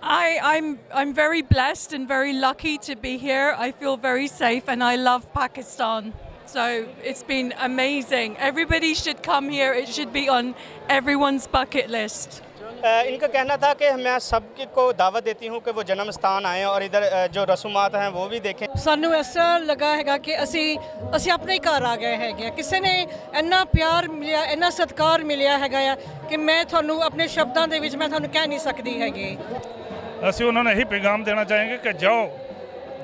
I'm very blessed and very lucky to be here. I feel very safe and I love Pakistan. So it's been amazing. Everybody should come here. It should be on everyone's bucket list. इनका कहना था कि मैं सबको दावत देती हूँ कि वो जन्म स्थान आएँ और इधर जो रसूमात हैं वो भी देखें। ਸਾਨੂੰ ਇਸ ਤਰ੍ਹਾਂ ਲੱਗਾ ਹੈਗਾ ਕਿ ਅਸੀਂ ਆਪਣੇ ਹੀ ਘਰ ਆ ਗਏ ਹੈਗੇ ਆ। ਕਿਸੇ ਨੇ ਇੰਨਾ ਪਿਆਰ ਮਿਲਿਆ, ਇੰਨਾ ਸਤਿਕਾਰ ਮਿਲਿਆ ਹੈਗਾ ਆ ਕਿ ਮੈਂ ਤੁਹਾਨੂੰ ਆਪਣੇ ਸ਼ਬਦਾਂ ਦੇ ਵਿੱਚ ਮੈਂ ਤੁਹਾਨੂੰ ਕਹਿ ਨਹੀਂ ਸਕਦੀ ਹੈਗੀ। ਅਸੀਂ ਉਹਨਾਂ ਨੂੰ ਇਹੀ ਪੈਗਾਮ ਦੇਣਾ ਚਾਹਾਂਗੇ ਕਿ ਜਾਓ,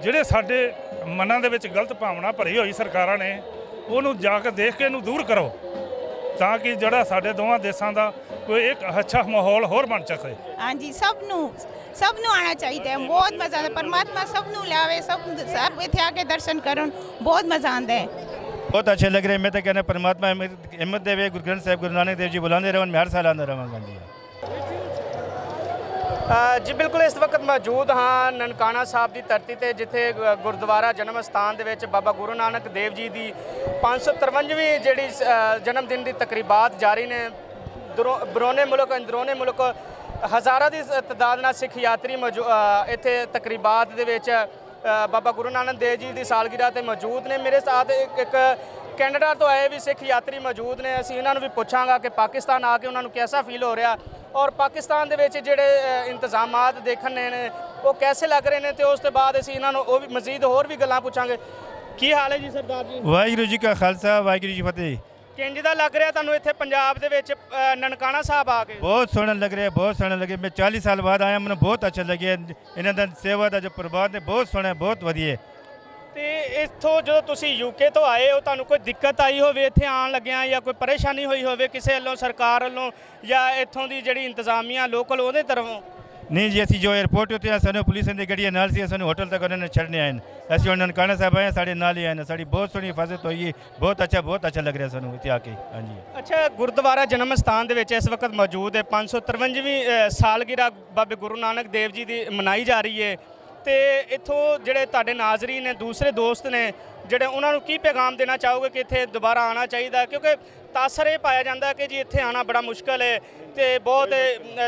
ਜਿਹੜੇ ਸਾਡੇ ਮਨਾਂ ਦੇ ਵਿੱਚ ਗਲਤ ਭਾਵਨਾ ਭਰੀ ਹੋਈ ਸਰਕਾਰਾਂ ਨੇ ਉਹਨੂੰ ਜਾ ਕੇ ਦੇਖ ਕੇ ਇਹਨੂੰ ਦੂਰ ਕਰੋ, ਤਾਂ ਕਿ ਜਿਹੜਾ ਸਾਡੇ ਦੋਵਾਂ ਦੇਸ਼ਾਂ ਦਾ ਕੋਈ ਇੱਕ ਅੱਛਾ ਮਾਹੌਲ ਹੋਰ ਬਣ ਸਕੇ। ਹਾਂਜੀ, ਸਭ ਨੂੰ ਆਉਣਾ ਚਾਹੀਦਾ ਹੈ। ਬਹੁਤ ਮਜ਼ਾ ਆਉਂਦਾ, ਪਰਮਾਤਮਾ ਸਭ ਨੂੰ ਲਿਆਵੇ, ਸਭ ਇੱਥੇ ਆ ਕੇ ਦਰਸ਼ਨ ਕਰਨ, ਬਹੁਤ ਮਜ਼ਾ ਆਉਂਦਾ ਹੈ। बहुत अच्छे लग रहे हैं। मैं तो कहना परमात्मा हिम्मत देवे, गुरु ग्रंथ साहब गुरु नानक देव जी बुलाते रहो, मैं हर साल आंदा रहांगा जी। जी बिल्कुल, इस वक्त मौजूद हाँ ननकाना साहब की धरती ते जिथे गुरुद्वारा जन्म स्थान दे विच बाबा गुरु नानक देव जी की 553वीं जिहड़ी जन्मदिन की तकरीबात जारी ने। बरोने मुल्क अंदरूने मुल्क हज़ारां की तादाद नाल सिख यात्री इत्थे तकरीबात दे विच बाबा गुरु नानक देव जी की सालगिरह ते मौजूद ने। मेरे साथ एक कैनेडा तो आए भी सिख यात्री मौजूद ने। असीं इन्हां नूं भी पुछांगा कि पाकिस्तान आके उन्हां नूं कैसा फील हो रहा और पाकिस्तान दे विच जिहड़े इंतजामात देखने ने वो कैसे लग रहे हैं, तो उस तो बाद असीं इन्हां नूं भी मजीद होर भी गल्लां पुछांगे। की हाल है जी सरदार जी? वाहिगुरू जी का खालसा, वाहिगुरू जी फतेह। किंज दा लग रहा तुहानूं इत्थे पंजाब दे विच ननकाना साहब आके? बहुत सोहना लग रहा है, बहुत सोहना लगे। मैं 40 साल बाद आया, मैंने बहुत अच्छा लगे। इन्हां दा सेवा का जो प्रभाव है बहुत सोहना है, बहुत वधिया। ਤੇ ਇੱਥੋਂ ਜਦੋਂ ਤੁਸੀਂ ਯੂਕੇ ਤੋਂ ਆਏ ਹੋ, ਤੁਹਾਨੂੰ ਕੋਈ ਦਿੱਕਤ ਆਈ ਹੋਵੇ ਇੱਥੇ ਆਉਣ ਲੱਗਿਆਂ ਜਾਂ ਕੋਈ ਪਰੇਸ਼ਾਨੀ ਹੋਈ ਹੋਵੇ ਕਿਸੇ ਵੱਲੋਂ, ਸਰਕਾਰ ਵੱਲੋਂ ਜਾਂ ਇੱਥੋਂ ਦੀ ਜਿਹੜੀ ਇੰਤਜ਼ਾਮੀਆ ਲੋਕਲ ਉਹਦੇ ਤਰਫੋਂ? नहीं जी, असी जो एयरपोर्ट होते हैं सानू पुलिस की गड्डियां नाल सी, सानू होटल तक उन्होंने छड़ने आए। असं हम ननकाना साहब आए, साढ़े नाल ही आए, साड़ी बहुत सोहनी हिफाजत हुई है। बहुत अच्छा लग रहा है सानू इत्थे आके। हाँ जी। अच्छा, गुरुद्वारा जन्म स्थान दे विच इस वक्त मौजूद है 553वीं सालगिरह बाबे गुरु नानक देव जी की मनाई जा रही है। तो इत्थों ਜਿਹੜੇ ਤੁਹਾਡੇ ਨਾਜ਼ਰੀਨ ਨੇ, ਦੂਸਰੇ ਦੋਸਤ ਨੇ ਜਿਹੜੇ, ਉਹਨਾਂ ਨੂੰ ਕੀ ਪੈਗਾਮ ਦੇਣਾ ਚਾਹੋਗੇ ਕਿ ਇੱਥੇ ਦੁਬਾਰਾ ਆਉਣਾ ਚਾਹੀਦਾ? ਕਿਉਂਕਿ ਤਾਸਰ ਇਹ ਪਾਇਆ ਜਾਂਦਾ ਕਿ ਜੀ ਇੱਥੇ ਆਉਣਾ ਬੜਾ ਮੁਸ਼ਕਲ ਹੈ ਤੇ ਬਹੁਤ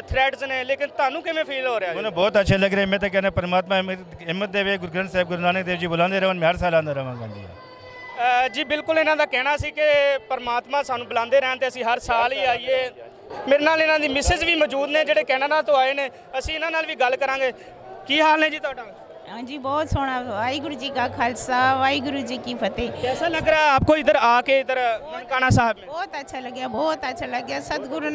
ਥ੍ਰੈਟਸ ਨੇ, ਲੇਕਿਨ ਤੁਹਾਨੂੰ ਕਿਵੇਂ ਫੀਲ ਹੋ ਰਿਹਾ? ਮੈਨੂੰ ਬਹੁਤ ਅੱਛੇ ਲੱਗ ਰਹੇ। ਮੈਂ ਤਾਂ ਕਹਿੰਦਾ ਪਰਮਾਤਮਾ ਹਿੰਮਤ ਦੇਵੇ, ਗੁਰੂ ਗ੍ਰੰਥ ਸਾਹਿਬ ਗੁਰੂ ਨਾਨਕ ਦੇਵ ਜੀ ਬੁਲਾਉਂਦੇ ਰਹੋ, ਮੈਂ ਹਰ ਸਾਲ ਆਉਂਦਾ ਰਹਾਂਗਾ ਜੀ। ਜੀ ਬਿਲਕੁਲ, ਇਹਨਾਂ ਦਾ ਕਹਿਣਾ ਸੀ ਕਿ ਪਰਮਾਤਮਾ ਸਾਨੂੰ ਬੁਲਾਉਂਦੇ ਰਹਿਣ ਤੇ ਅਸੀਂ ਹਰ ਸਾਲ ਹੀ ਆਈਏ। ਮੇਰੇ ਨਾਲ ਇਹਨਾਂ ਦੀ ਮਿਸਿਸ ਵੀ ਮੌਜੂਦ ਨੇ ਜਿਹੜੇ ਕੈਨੇਡਾ ਤੋਂ ਆਏ ਨੇ, ਅਸੀਂ ਇਹਨਾਂ ਨਾਲ ਵੀ ਗੱਲ ਕਰਾਂਗੇ। ਕੀ ਹਾਲ है जी ਤੁਹਾਡਾ? हाँ जी, बहुत सोहना। वाहिगुरू जी का खालसा, वाहिगुरू जी की फतेह। कैसा लग रहा है आपको इधर आके, इधर ननकाना साहब में? बहुत अच्छा लगे, बहुत अच्छा लगे। सतगुरु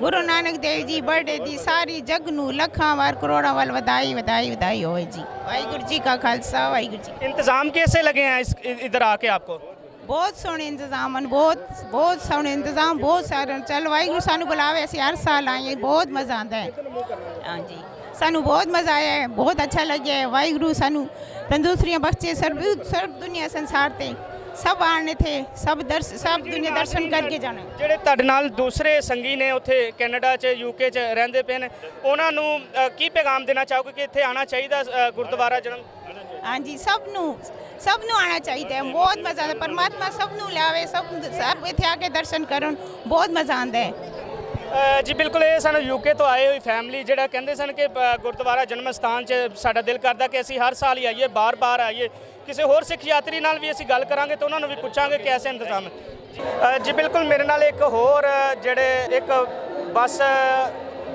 गुरु नानक देव जी बर्थडे दी सारी जग नू लखां वार करोड़ां वाल वधाई वधाई वधाई होए जी। वाहिगुरू जी का खालसा, वाहिगुरू जी। इंतजाम कैसे लगे हैं इधर आके आपको? बहुत सोहने इंतजाम हैं, बहुत सोहने इंतजाम, बहुत सारे। चल वाहिगुरू सानू बुलावे, असीं हर साल आए, बहुत मज़ा आता है। हाँ जी, सानू बहुत मज़ा आया है, बहुत अच्छा लगे है। वाहिगुरू सानू तंदुरुस्तियाँ बख्शे, सर्व दुनिया संसार ते सब आने थे, सब दुनिया दर्शन करके जाना। ਜਿਹੜੇ ਤੁਹਾਡੇ ਨਾਲ ਦੂਸਰੇ ਸੰਗੀ ਨੇ ਉੱਥੇ ਕੈਨੇਡਾ 'ਚ ਯੂਕੇ 'ਚ ਰਹਿੰਦੇ ਪਏ ਨੇ, ਉਹਨਾਂ ਨੂੰ ਕੀ ਪੈਗਾਮ ਦੇਣਾ ਚਾਹੋਗੇ ਕਿ ਇੱਥੇ ਆਉਣਾ ਚਾਹੀਦਾ ਗੁਰਦੁਆਰਾ ਜਨਮ? हाँ जी, सब नू आना चाहिए। बहुत मज़ा आता, परमात्मा सब नू लियावे, सब इत्थे आके दर्शन करन, बहुत मज़ा आंदा है। जी बिल्कुल, ये सन यूके तो आए हुई फैमिली ਜਿਹੜਾ ਕਹਿੰਦੇ ਸਨ ਕਿ ਗੁਰਦੁਆਰਾ ਜਨਮ ਸਥਾਨ 'ਚ ਸਾਡਾ ਦਿਲ ਕਰਦਾ ਕਿ ਅਸੀਂ ਹਰ ਸਾਲ ਹੀ ਆਈਏ, ਬਾਰ-ਬਾਰ ਆਈਏ। ਕਿਸੇ ਹੋਰ ਸਿੱਖ ਯਾਤਰੀ ਨਾਲ ਵੀ ਅਸੀਂ ਗੱਲ ਕਰਾਂਗੇ ਤਾਂ ਉਹਨਾਂ ਨੂੰ ਵੀ ਪੁੱਛਾਂਗੇ ਕਿ ਐਸੇ ਇੰਤਜ਼ਾਮ ਹੈ। ਜੀ ਬਿਲਕੁਲ, ਮੇਰੇ ਨਾਲ ਇੱਕ ਹੋਰ ਜਿਹੜੇ ਇੱਕ ਬੱਸ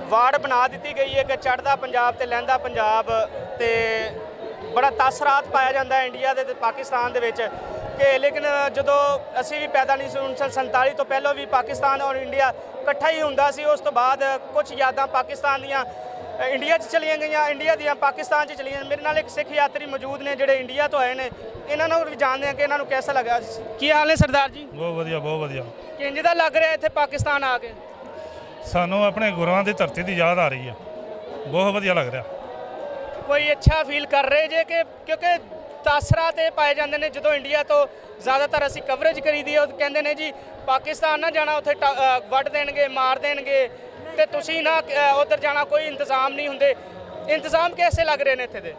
ਵਾਰਡ ਬਣਾ ਦਿੱਤੀ ਗਈ ਹੈ ਕਿ ਚੜ੍ਹਦਾ ਪੰਜਾਬ ਤੇ ਲਹਿੰਦਾ ਪੰਜਾਬ, ਤੇ ਬੜਾ ਤਾਸਰਾਤ ਪਾਇਆ ਜਾਂਦਾ ਇੰਡੀਆ ਦੇ ਤੇ ਪਾਕਿਸਤਾਨ ਦੇ ਵਿੱਚ ਕਿ, ਲੇਕਿਨ ਜਦੋਂ ਅਸੀਂ ਵੀ ਪੈਦਾ ਨਹੀਂ ਸੀ 1947 ਤੋਂ ਪਹਿਲਾਂ ਵੀ ਪਾਕਿਸਤਾਨ ਔਰ ਇੰਡੀਆ ਇਕੱਠਾ ਹੀ ਹੁੰਦਾ ਸੀ। ਉਸ ਤੋਂ ਬਾਅਦ ਕੁਝ ਯਾਦਾਂ ਪਾਕਿਸਤਾਨ ਦੀਆਂ ਇੰਡੀਆ 'ਚ ਚਲੀਆਂ ਗਈਆਂ, ਇੰਡੀਆ ਦੀਆਂ ਪਾਕਿਸਤਾਨ 'ਚ ਚਲੀਆਂ। ਮੇਰੇ ਨਾਲ ਇੱਕ ਸਿੱਖ ਯਾਤਰੀ ਮੌਜੂਦ ਨੇ ਜਿਹੜੇ ਇੰਡੀਆ ਤੋਂ ਆਏ ਨੇ, ਇਹਨਾਂ ਨੂੰ ਵੀ ਜਾਣਦੇ ਹਾਂ ਕਿ ਇਹਨਾਂ ਨੂੰ ਕਿਹਦਾ ਲੱਗਾ। ਕੀ ਹਾਲ ਨੇ ਸਰਦਾਰ ਜੀ? ਬਹੁਤ ਵਧੀਆ, ਬਹੁਤ ਵਧੀਆ। ਕਿੰਜ ਦਾ ਲੱਗ ਰਿਹਾ ਇੱਥੇ ਪਾਕਿਸਤਾਨ ਆ ਕੇ? ਸਾਨੂੰ ਆਪਣੇ ਗੁਰੂਆਂ ਦੀ ਧਰਤੀ ਦੀ ਯਾਦ ਆ ਰਹੀ ਹੈ, ਬਹੁਤ ਵਧੀਆ ਲੱਗ ਰਿਹਾ। ਕੋਈ ਅੱਛਾ ਫੀਲ ਕਰ ਰਹੇ ਜੇ ਕਿ, ਕਿਉਂਕਿ ਤਾਸਰਾਤ ਇਹ ਪਾਏ ਜਾਂਦੇ ਨੇ ਜਦੋਂ ਇੰਡੀਆ ਤੋਂ ਜ਼ਿਆਦਾਤਰ ਅਸੀਂ ਕਵਰੇਜ ਕਰੀਦੀ ਹੈ, ਉਹ ਕਹਿੰਦੇ ਨੇ ਜੀ ਪਾਕਿਸਤਾਨ ਨਾ ਜਾਣਾ, ਉੱਥੇ ਵੱਢ ਦੇਣਗੇ, ਮਾਰ ਦੇਣਗੇ, ਤੇ ਤੁਸੀਂ ਨਾ ਉੱਧਰ ਜਾਣਾ, ਕੋਈ ਇੰਤਜ਼ਾਮ ਨਹੀਂ ਹੁੰਦੇ। ਇੰਤਜ਼ਾਮ कैसे ਲੱਗ ਰਹੇ ਨੇ ਇੱਥੇ ਦੇ?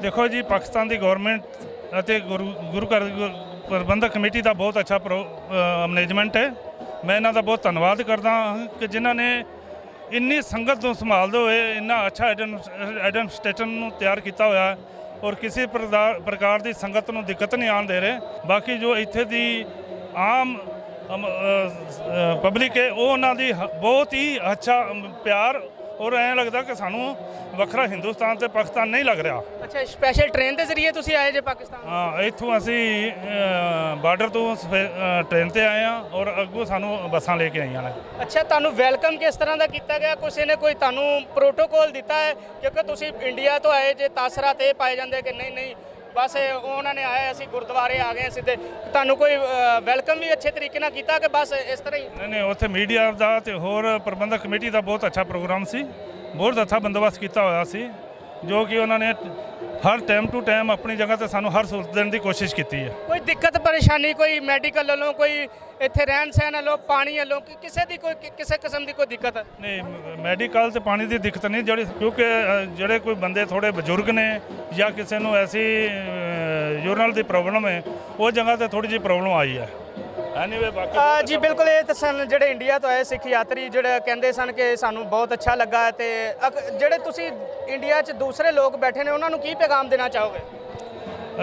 ਦੇਖੋ ਜੀ, ਪਾਕਿਸਤਾਨ ਦੀ ਗਵਰਨਮੈਂਟ ਅਤੇ ਗੁਰੂ ਘਰ ਪ੍ਰਬੰਧਕ ਕਮੇਟੀ ਦਾ ਬਹੁਤ ਅੱਛਾ ਮੈਨੇਜਮੈਂਟ ਹੈ। ਮੈਂ ਇਹਨਾਂ ਦਾ ਬਹੁਤ ਧੰਨਵਾਦ ਕਰਦਾ ਹਾਂ ਕਿ ਜਿਨ੍ਹਾਂ ਨੇ ਇੰਨੀ ਸੰਗਤ ਨੂੰ ਸੰਭਾਲਦੇ ਹੋਏ ਇੰਨਾ ਅੱਛਾ ਐਡਮਿਨਿਸਟ੍ਰੇਸ਼ਨ ਨੂੰ ਤਿਆਰ ਕੀਤਾ ਹੋਇਆ ਹੈ ਔਰ ਕਿਸੇ ਪ੍ਰਕਾਰ ਦੀ ਸੰਗਤ ਨੂੰ ਦਿੱਕਤ ਨਹੀਂ ਆਉਣ ਦੇ ਰਹੇ। ਬਾਕੀ ਜੋ ਇੱਥੇ ਦੀ ਆਮ ਪਬਲਿਕ ਹੈ ਉਹ ਉਹਨਾਂ ਦੀ ਬਹੁਤ ਹੀ ਅੱਛਾ ਪਿਆਰ ਔਰ ਐਂ ਲੱਗਦਾ ਕਿ ਸਾਨੂੰ ਵੱਖਰਾ ਹਿੰਦੁਸਤਾਨ ਤੇ ਪਾਕਿਸਤਾਨ ਨਹੀਂ ਲੱਗ ਰਿਹਾ। ਅੱਛਾ, ਸਪੈਸ਼ਲ ਟ੍ਰੇਨ ਦੇ ਜ਼ਰੀਏ ਤੁਸੀਂ ਆਏ ਜੇ ਪਾਕਿਸਤਾਨ? ਹਾਂ, ਇੱਥੋਂ ਅਸੀਂ ਬਾਰਡਰ ਤੋਂ ਟ੍ਰੇਨ ਤੇ ਆਏ ਹਾਂ ਔਰ ਅੱਗੋਂ ਸਾਨੂੰ ਬੱਸਾਂ ਲੈ ਕੇ ਆਈਆਂ ਨੇ। ਅੱਛਾ, ਤੁਹਾਨੂੰ ਵੈਲਕਮ ਕਿਸ ਤਰ੍ਹਾਂ ਦਾ ਕੀਤਾ ਗਿਆ? ਕਿਸੇ ਨੇ ਕੋਈ ਤੁਹਾਨੂੰ ਪ੍ਰੋਟੋਕੋਲ ਦਿੱਤਾ ਹੈ? ਕਿਉਂਕਿ ਤੁਸੀਂ ਇੰਡੀਆ ਤੋਂ ਆਏ ਜੇ, ਤਾਸਰਾਤ ਇਹ ਪਾਏ ਜਾਂਦੇ ਕਿ ਨਹੀਂ ਬਸ ਉਹਨਾਂ ਨੇ ਆਏ ਅਸੀਂ ਗੁਰਦੁਆਰੇ ਆ ਗਏ ਸਿੱਧੇ, ਤੁਹਾਨੂੰ ਕੋਈ ਵੈਲਕਮ ਵੀ ਅੱਛੇ ਤਰੀਕੇ ਨਾਲ ਕੀਤਾ ਕਿ ਬਸ ਇਸ ਤਰ੍ਹਾਂ ਹੀ? ਨਹੀਂ, ਉੱਥੇ ਮੀਡੀਆ ਦਾ ਤੇ ਹੋਰ ਪ੍ਰਬੰਧਕ ਕਮੇਟੀ ਦਾ ਬਹੁਤ ਅੱਛਾ ਪ੍ਰੋਗਰਾਮ ਸੀ, ਬਹੁਤ ਅੱਛਾ ਬੰਦੋਬਸਤ ਕੀਤਾ ਹੋਇਆ ਸੀ, ਜੋ ਕਿ ਉਹਨਾਂ ਨੇ ਹਰ ਟਾਈਮ ਟੂ ਟਾਈਮ ਆਪਣੀ ਜਗ੍ਹਾ ਤੇ ਸਾਨੂੰ ਹਰ ਸਹੂਲਤ ਦੇਣ ਦੀ ਕੋਸ਼ਿਸ਼ ਕੀਤੀ ਹੈ। ਕੋਈ ਦਿੱਕਤ ਪਰੇਸ਼ਾਨੀ ਕੋਈ ਮੈਡੀਕਲ ਵੱਲੋਂ, ਕੋਈ ਇੱਥੇ ਰਹਿਣ ਸਹਿਣ ਵੱਲੋਂ, ਪਾਣੀ ਵੱਲੋਂ ਕਿਸੇ ਦੀ ਕੋਈ ਕਿਸੇ ਕਿਸਮ ਦੀ ਕੋਈ ਦਿੱਕਤ? ਨਹੀਂ, ਮੈਡੀਕਲ ਤੇ ਪਾਣੀ ਦੀ ਦਿੱਕਤ ਨਹੀਂ, ਕਿਉਂਕਿ ਜਿਹੜੇ ਕੋਈ ਬੰਦੇ ਥੋੜੇ ਬਜ਼ੁਰਗ ਨੇ ਜਾਂ ਕਿਸੇ ਨੂੰ ਐਸੀ ਯੂਰਨਲ ਦੀ ਪ੍ਰੋਬਲਮ ਹੈ ਉਹ ਜਗ੍ਹਾ ਤੇ ਥੋੜੀ ਜਿਹੀ ਪ੍ਰੋਬਲਮ ਆਈ ਹੈ। ਐਨੀਵੇ ਬਾਕੀ ਜੀ ਬਿਲਕੁਲ, ਇਹ ਤਾਂ ਸਨ ਜਿਹੜੇ ਇੰਡੀਆ ਤੋਂ ਆਏ ਸਿੱਖ ਯਾਤਰੀ ਜਿਹੜੇ ਕਹਿੰਦੇ ਸਨ ਕਿ ਸਾਨੂੰ ਬਹੁਤ ਅੱਛਾ ਲੱਗਾ। ਤੇ ਜਿਹੜੇ ਤੁਸੀਂ ਇੰਡੀਆ 'ਚ ਦੂਸਰੇ ਲੋਕ ਬੈਠੇ ਨੇ ਉਹਨਾਂ ਨੂੰ ਕੀ ਪੈਗਾਮ ਦੇਣਾ ਚਾਹੋਗੇ?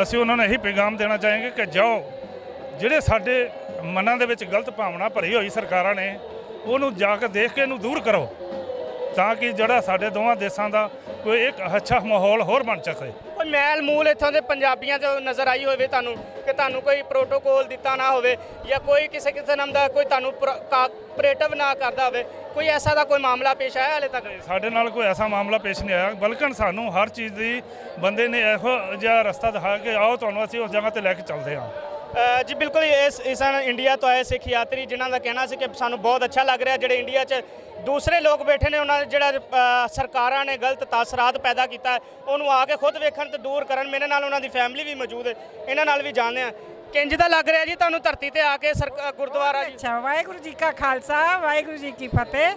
ਅਸੀਂ ਉਹਨਾਂ ਨੂੰ ਇਹੀ ਪੈਗਾਮ ਦੇਣਾ ਚਾਹਾਂਗੇ ਕਿ ਜਾਓ, ਜਿਹੜੇ ਸਾਡੇ ਮਨਾਂ ਦੇ ਵਿੱਚ ਗਲਤ ਭਾਵਨਾ ਭਰੀ ਹੋਈ ਸਰਕਾਰਾਂ ਨੇ ਉਹਨੂੰ ਜਾ ਕੇ ਦੇਖ ਕੇ ਇਹਨੂੰ ਦੂਰ ਕਰੋ, ਤਾਂ ਕਿ ਜਿਹੜਾ ਸਾਡੇ ਦੋਵਾਂ ਦੇਸ਼ਾਂ ਦਾ ਕੋਈ ਇੱਕ ਅੱਛਾ ਮਾਹੌਲ ਹੋਰ ਬਣ ਸਕੇ। ਕੋਈ ਮੈਲ ਮੂਲ ਇੱਥੋਂ ਦੇ ਪੰਜਾਬੀਆਂ 'ਚ ਨਜ਼ਰ ਆਈ ਹੋਵੇ ਤੁਹਾਨੂੰ, ਕਿ ਤੁਹਾਨੂੰ ਕੋਈ ਪ੍ਰੋਟੋਕੋਲ ਦਿੱਤਾ ਨਾ ਹੋਵੇ ਜਾਂ ਕੋਈ ਕਿਸੇ ਨਾਮ ਦਾ ਕੋਈ ਤੁਹਾਨੂੰ ਕੋਆਪਰੇਟਿਵ ਨਾ ਕਰਦਾ ਹੋਵੇ, ਕੋਈ ਐਸਾ ਦਾ ਕੋਈ ਮਾਮਲਾ ਪੇਸ਼ ਆਇਆ ਹਾਲੇ ਤੱਕ? ਸਾਡੇ ਨਾਲ ਕੋਈ ਐਸਾ ਮਾਮਲਾ ਪੇਸ਼ ਨਹੀਂ ਆਇਆ, ਬਲਕਿ ਸਾਨੂੰ ਹਰ ਚੀਜ਼ ਦੀ ਬੰਦੇ ਨੇ ਇਹੋ ਜਿਹਾ ਰਸਤਾ ਦਿਖਾ ਕੇ ਆਓ ਤੁਹਾਨੂੰ ਅਸੀਂ ਉਸ ਜਗ੍ਹਾ ਤੇ ਲੈ ਕੇ ਚੱਲਦੇ ਹਾਂ। ਜੀ ਬਿਲਕੁਲ, ਇਸ ਇੰਡੀਆ ਤੋਂ ਆਏ ਸਿੱਖ ਯਾਤਰੀ ਜਿਨ੍ਹਾਂ ਦਾ ਕਹਿਣਾ ਸੀ ਕਿ ਸਾਨੂੰ ਬਹੁਤ ਅੱਛਾ ਲੱਗ ਰਿਹਾ, ਜਿਹੜੇ ਇੰਡੀਆ 'ਚ ਦੂਸਰੇ ਲੋਕ ਬੈਠੇ ਨੇ ਉਹਨਾਂ ਜਿਹੜਾ ਸਰਕਾਰਾਂ ਨੇ ਗਲਤ ਤਾਸਰਾਤ ਪੈਦਾ ਕੀਤਾ ਉਹਨੂੰ ਆ ਕੇ ਖੁਦ ਵੇਖਣ ਤੇ ਦੂਰ ਕਰਨ। ਮੇਰੇ ਨਾਲ ਉਹਨਾਂ ਦੀ ਫੈਮਿਲੀ ਵੀ ਮੌਜੂਦ ਹੈ, ਇਹਨਾਂ ਨਾਲ ਵੀ ਜਾਣਦੇ ਹਾਂ। ਕਿੰਜ ਦਾ ਲੱਗ ਰਿਹਾ ਜੀ ਤੁਹਾਨੂੰ ਧਰਤੀ ਤੇ ਆ ਕੇ ਗੁਰਦੁਆਰਾ ਜੀ? ਅੱਛਾ, ਵਾਹਿਗੁਰੂ ਜੀ ਕਾ ਖਾਲਸਾ, ਵਾਹਿਗੁਰੂ ਜੀ ਕੀ ਫਤਿਹ।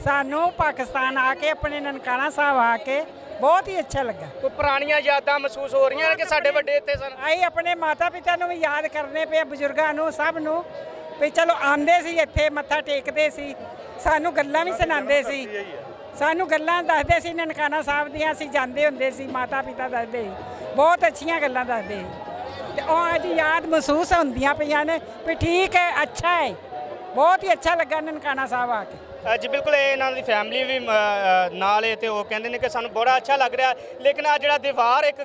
ਸਾਨੂੰ ਪਾਕਿਸਤਾਨ ਆ ਕੇ ਆਪਣੇ ਨਨਕਾਣਾ ਸਾਹਿਬ ਆ ਕੇ ਬਹੁਤ ਹੀ ਅੱਛਾ ਲੱਗਾ। ਕੋਈ ਪੁਰਾਣੀਆਂ ਯਾਦਾਂ ਮਹਿਸੂਸ ਹੋ ਰਹੀਆਂ ਨੇ ਕਿ ਸਾਡੇ ਵੱਡੇ ਇੱਥੇ ਸਨ? ਅਸੀਂ ਆਪਣੇ ਮਾਤਾ ਪਿਤਾ ਨੂੰ ਵੀ ਯਾਦ ਕਰਨੇ ਪਏ, ਬਜ਼ੁਰਗਾਂ ਨੂੰ, ਸਭ ਨੂੰ, ਵੀ ਚਲੋ ਆਉਂਦੇ ਸੀ ਇੱਥੇ ਮੱਥਾ ਟੇਕਦੇ ਸੀ, ਸਾਨੂੰ ਗੱਲਾਂ ਵੀ ਸੁਣਾਉਂਦੇ ਸੀ, ਸਾਨੂੰ ਗੱਲਾਂ ਦੱਸਦੇ ਸੀ ਨਨਕਾਣਾ ਸਾਹਿਬ ਦੀਆਂ, ਅਸੀਂ ਜਾਂਦੇ ਹੁੰਦੇ ਸੀ, ਮਾਤਾ ਪਿਤਾ ਦੱਸਦੇ ਸੀ, ਬਹੁਤ ਅੱਛੀਆਂ ਗੱਲਾਂ ਦੱਸਦੇ ਸੀ। ਤੇ ਉਹ ਅੱਜ ਯਾਦ ਮਹਿਸੂਸ ਹੁੰਦੀਆਂ ਪਈਆਂ ਨੇ ਵੀ ਠੀਕ ਹੈ, ਅੱਛਾ ਹੈ, ਬਹੁਤ ਹੀ ਅੱਛਾ ਲੱਗਾ ਨਨਕਾਣਾ ਸਾਹਿਬ ਆ ਕੇ। ਜੀ ਬਿਲਕੁਲ, ਇਹ ਇਹਨਾਂ ਦੀ ਫੈਮਿਲੀ ਵੀ ਨਾਲ ਹੈ ਤੇ ਉਹ ਕਹਿੰਦੇ ਨੇ ਕਿ ਸਾਨੂੰ ਬੜਾ ਅੱਛਾ ਲੱਗ ਰਿਹਾ। ਲੇਕਿਨ ਆ ਜਿਹੜਾ ਦੀਵਾਰ ਇੱਕ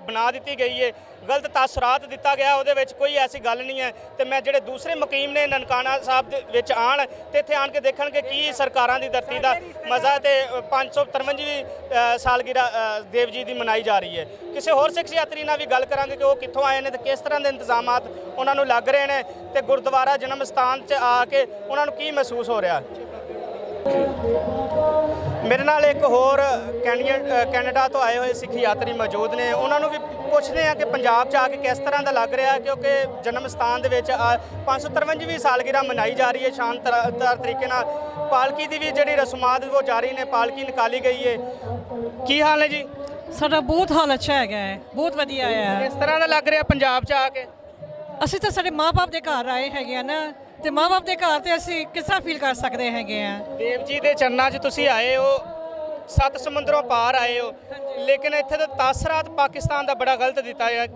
ਬਣਾ ਦਿੱਤੀ ਗਈ ਹੈ, ਗਲਤ ਤਾਸਰਾਤ ਦਿੱਤਾ ਗਿਆ, ਉਹਦੇ ਵਿੱਚ ਕੋਈ ਐਸੀ ਗੱਲ ਨਹੀਂ ਹੈ। ਤੇ ਮੈਂ ਜਿਹੜੇ ਦੂਸਰੇ ਮੁਕੀਮ ਨੇ ਨਨਕਾਣਾ ਸਾਹਿਬ ਦੇ ਵਿੱਚ ਆਣ ਤੇ ਇੱਥੇ ਆਣ ਕੇ ਦੇਖਣਗੇ ਕੀ ਸਰਕਾਰਾਂ ਦੀ ਧਰਤੀ ਦਾ ਮਜ਼ਾ ਤੇ 553ਵੀਂ ਸਾਲਗਿਰਾ ਦੇਵ ਜੀ ਦੀ ਮਨਾਈ ਜਾ ਰਹੀ ਹੈ। ਕਿਸੇ ਹੋਰ ਸਿੱਖ ਯਾਤਰੀ ਨਾਲ ਵੀ ਗੱਲ ਕਰਾਂਗੇ ਕਿ ਉਹ ਕਿੱਥੋਂ ਆਏ ਨੇ ਤੇ ਕਿਸ ਤਰ੍ਹਾਂ ਦੇ ਇੰਤਜ਼ਾਮਾਤ ਉਹਨਾਂ ਨੂੰ ਲੱਗ ਰਹੇ ਨੇ ਤੇ ਗੁਰਦੁਆਰਾ ਜਨਮ ਸਥਾਨ 'ਚ ਆ ਕੇ ਉਹਨਾਂ ਨੂੰ ਕੀ ਮਹਿਸੂਸ ਹੋ ਰਿਹਾ। ਮੇਰੇ ਨਾਲ ਇੱਕ ਹੋਰ ਕੈਨੇਡਾ ਤੋਂ ਆਏ ਹੋਏ ਸਿੱਖ ਯਾਤਰੀ ਮੌਜੂਦ ਨੇ, ਉਹਨਾਂ ਨੂੰ ਵੀ ਪੁੱਛਦੇ ਆ ਕਿ ਪੰਜਾਬ 'ਚ ਆ ਕੇ ਕਿਸ ਤਰ੍ਹਾਂ ਦਾ ਲੱਗ ਰਿਹਾ, ਕਿਉਂਕਿ ਜਨਮ ਸਥਾਨ ਦੇ ਵਿੱਚ 553ਵੀਂ ਸਾਲਗਿਰਾ ਮਨਾਈ ਜਾ ਰਹੀ ਹੈ ਸ਼ਾਨਦਾਰ ਤਰੀਕੇ ਨਾਲ। ਪਾਲਕੀ ਦੀ ਵੀ ਜਿਹੜੀ ਰਸਮਾਤ ਉਹ ਜਾਰੀ ਨੇ, ਪਾਲਕੀ ਨਿਕਾਲੀ ਗਈ ਹੈ। ਕੀ ਹਾਲ ਹੈ ਜੀ? ਸਾਡਾ ਬਹੁਤ ਹਾਲ ਅੱਛਾ ਹੈਗਾ ਹੈ, ਬਹੁਤ ਵਧੀਆ ਹੈ। ਕਿਸ ਤਰ੍ਹਾਂ ਦਾ ਲੱਗ ਰਿਹਾ ਪੰਜਾਬ 'ਚ ਆ ਕੇ? ਅਸੀਂ ਤਾਂ ਸਾਡੇ ਮਾਪੇ ਦੇ ਘਰ ਆਏ ਹੈਗੇ ਆ ਨਾ, ਤੇ ਮਾਪੇ ਦੇ ਘਰ ਤੇ ਅਸੀਂ ਕਿਸ ਤਰ੍ਹਾਂ ਫੀਲ ਕਰ ਸਕਦੇ ਹੈਗੇ ਆ। ਦੇਵ ਜੀ ਦੇ ਚਰਨਾਂ 'ਚ ਤੁਸੀਂ ਆਏ ਹੋ, 7 ਸਮੁੰਦਰੋਂ ਪਾਰ ਆਏ ਹੋ, ਲੇਕਿਨ ਇੱਥੇ ਤਾਂ ਤਾਸਰਾਤ ਪਾਕਿਸਤਾਨ ਦਾ ਬੜਾ ਗਲਤ ਦਿੱਤਾ ਹੈ।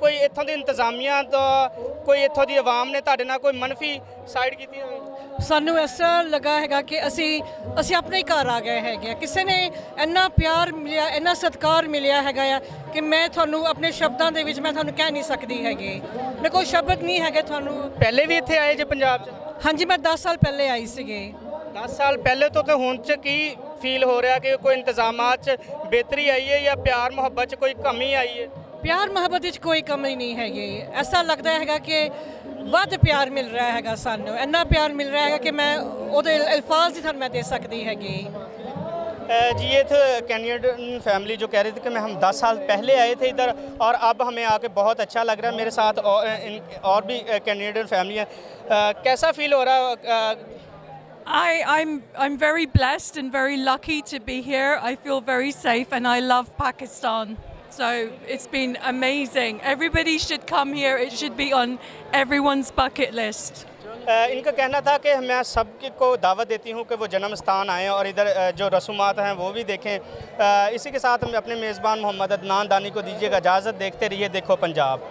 ਕੋਈ ਇੱਥੋਂ ਦੀ ਇੰਤਜ਼ਾਮੀਆਂ ਦਾ, ਕੋਈ ਇੱਥੋਂ ਦੀ ਆਵਾਮ ਨੇ ਤੁਹਾਡੇ ਨਾਲ ਕੋਈ ਮੰਨਫੀ ਸਾਈਡ ਕੀਤੀ ਹੋਵੇ? ਸਾਨੂੰ ਇਸ ਤਰ੍ਹਾਂ ਲੱਗਾ ਹੈਗਾ ਕਿ ਅਸੀਂ ਆਪਣੇ ਹੀ ਘਰ ਆ ਗਏ ਹੈਗੇ ਆ। ਕਿਸੇ ਨੇ ਇੰਨਾ ਪਿਆਰ ਮਿਲਿਆ, ਇੰਨਾ ਸਤਿਕਾਰ ਮਿਲਿਆ ਹੈਗਾ ਆ ਕਿ ਮੈਂ ਤੁਹਾਨੂੰ ਆਪਣੇ ਸ਼ਬਦਾਂ ਦੇ ਵਿੱਚ ਮੈਂ ਤੁਹਾਨੂੰ ਕਹਿ ਨਹੀਂ ਸਕਦੀ ਹੈਗੀ, ਮੇਰੇ ਕੋਲ ਸ਼ਬਦ ਨਹੀਂ ਹੈਗੇ ਤੁਹਾਨੂੰ। ਪਹਿਲੇ ਵੀ ਇੱਥੇ ਆਏ ਜੇ ਪੰਜਾਬ 'ਚ? ਹਾਂਜੀ, ਮੈਂ 10 ਸਾਲ ਪਹਿਲੇ ਆਈ ਸੀਗੀ। 10 ਸਾਲ ਪਹਿਲੇ ਤੋਂ ਤੇ ਹੁਣ 'ਚ ਕੀ ਫੀਲ ਹੋ ਰਿਹਾ ਕਿ ਕੋਈ ਇੰਤਜ਼ਾਮਾਤ 'ਚ ਬਿਹਤਰੀ ਆਈ ਹੈ ਜਾਂ ਪਿਆਰ ਮੁਹੱਬਤ 'ਚ ਕੋਈ ਕਮੀ ਆਈ ਹੈ? ਪਿਆਰ ਮੁਹੱਬਤ ਵਿੱਚ ਕੋਈ ਕਮੀ ਨਹੀਂ ਹੈਗੀ। ਐਸਾ ਲੱਗਦਾ ਹੈਗਾ ਕਿ ਵੱਧ ਪਿਆਰ ਮਿਲ ਰਿਹਾ ਹੈਗਾ ਸਾਨੂੰ, ਇੰਨਾ ਪਿਆਰ ਮਿਲ ਰਿਹਾ ਹੈਗਾ ਕਿ ਮੈਂ ਉਹਦੇ ਅਲਫਾਜ਼ ਹੀ ਤੁਹਾਨੂੰ ਮੈਂ ਦੇ ਸਕਦੀ ਹੈਗੀ। जी ये थे कैनेडियन फैमिली जो कह रही थी कि हम 10 साल पहले आए थे इधर और अब हमें आके बहुत अच्छा लग रहा है। मेरे साथ और भी कैनेडियन फैमिली है। कैसा फील हो रहा है? I'm very blessed and very lucky to be here. I feel very safe and I love Pakistan. So it's been amazing. Everybody should come here. It should be on everyone's bucket list. इनका कहना था कि मैं सबको दावत देती हूं कि वो जन्म स्थान आएँ और इधर जो रसूमात हैं वो भी देखें। इसी के साथ मैं अपने मेज़बान मोहम्मद अदनान दानी को दीजिएगा इजाज़त। देखते रहिए देखो पंजाब।